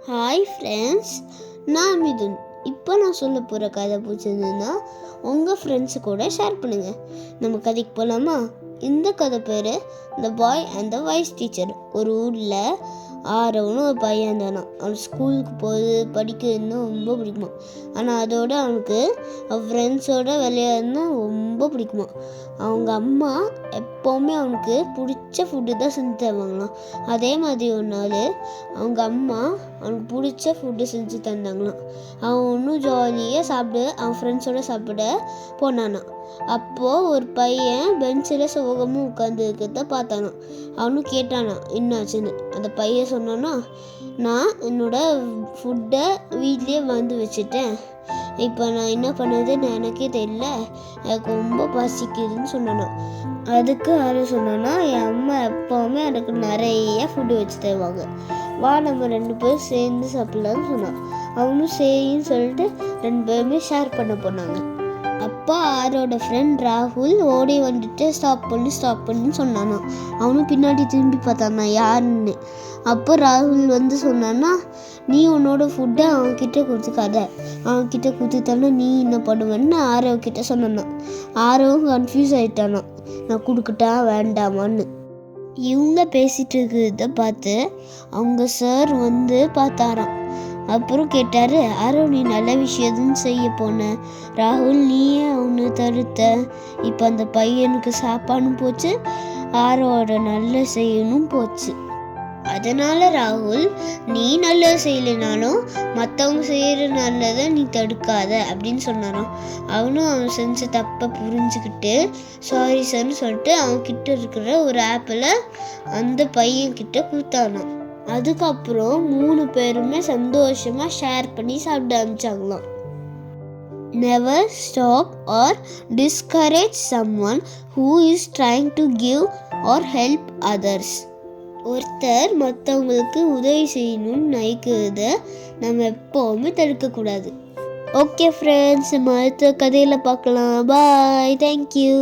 Hi friends, நான் மிதுன். இப்போ நான் சொல்ல போகிற கதை பிடிச்சிருந்ததுன்னா உங்கள் ஃப்ரெண்ட்ஸு கூட ஷேர் பண்ணுங்கள். நம்ம கதைக்கு போகலாமா? இந்த கதை பேர் த பாய் அண்ட் த வைஸ் டீச்சர். ஒரு ஊரில் ஆரவனும் ஒரு பையன் இருந்தானா. அவன் ஸ்கூலுக்கு போகுது, படிக்கிறதுனா ரொம்ப பிடிக்குமா. ஆனால் அதோட அவனுக்கு அவன் ஃப்ரெண்ட்ஸோட விளையாடுனா ரொம்ப பிடிக்குமா. அவங்க அம்மா எப்போவுமே அவனுக்கு பிடிச்ச ஃபுட்டு தான் செஞ்சு தருவாங்களாம். அதே மாதிரி ஒரு நாள் அவங்க அம்மா அவனுக்கு பிடிச்ச ஃபுட்டு செஞ்சு தந்தாங்களாம். அவன் இன்னும் ஜாலியாக அவன் ஃப்ரெண்ட்ஸோடு சாப்பிட போனானான். அப்போது ஒரு பையன் பெஞ்சில் சோகமும் உட்காந்து இருக்கிறத பார்த்தானா. அவனும் கேட்டானா என்னாச்சுன்னு. அந்த பையன் சொன்னான்னா, நான் என்னோடய ஃபுட்டை வீட்லேயே வந்து வச்சுட்டேன். இப்போ நான் என்ன பண்ணுறதுன்னு எனக்கே தெரியல, எனக்கு ரொம்ப பசிக்குதுன்னு சொன்னானா. அதுக்கு யாரும் சொன்னான்னா, என் அம்மா எப்போவுமே எனக்கு நிறைய ஃபுட்டு வச்சு தருவாங்க, வா நம்ம 2 பேரும் சேர்ந்து சாப்பிட்லான்னு சொன்னான். அவனும் சரின்னு சொல்லிட்டு 2 பேருமே ஷேர் பண்ண போனாங்க. அப்போ ஆரோட ஃப்ரெண்ட் ராகுல் ஓடி வந்துட்டு ஸ்டாப் பண்ணு சொன்னானா. அவனும் பின்னாடி திரும்பி பார்த்தானா யாருன்னு. அப்போ ராகுல் வந்து சொன்னான்னா, நீ உன்னோட ஃபுட்டை அவன்கிட்ட கொடுத்துக்காத, அவன்கிட்ட கொடுத்துட்டானா நீ என்ன பண்ணுவேன்னு ஆரோக்கிட்ட சொன்னானா. ஆரோவும் கன்ஃபியூஸ் ஆகிட்டானா, நான் கொடுக்கட்டா வேண்டாமான்னு. இவங்க பேசிகிட்டு இருக்கிறத பார்த்து அவங்க சார் வந்து பார்த்தாராம். அப்புறம் கேட்டார், ஆரோ நீ நல்ல விஷயத்துன்னு செய்ய போன, ராகுல் நீயே அவனு தடுத்த, இப்போ அந்த பையனுக்கு சாப்பாடும் போச்சு, ஆரோட நல்ல செய்யணும் போச்சு. அதனால் ராகுல், நீ நல்லது செய்யலைனாலும் மற்றவங்க செய்கிற நல்லதை நீ தடுக்காத அப்படின்னு சொன்னாராம். அவன் செஞ்ச தப்பை புரிஞ்சுக்கிட்டு சாரி சார்னு சொல்லிட்டு அவன்கிட்ட இருக்கிற ஒரு ஆப்பில் அந்த பையன்கிட்ட கொடுத்தானான். அதுக்கப்புறம் 3 பேருமே சந்தோஷமாக ஷேர் பண்ணி சாப்பிட ஆரம்பிச்சாங்களாம். Never stop or discourage someone who is trying to give or help others. ஒருத்தர் மற்றவங்களுக்கு உதவி செய்யணும்னு நினைக்கிறத நம்ம எப்போவுமே தடுக்கக்கூடாது. ஓகே ஃப்ரெண்ட்ஸ், நம்ம அடுத்த கதையில் பார்க்கலாம். பாய், தேங்க்யூ.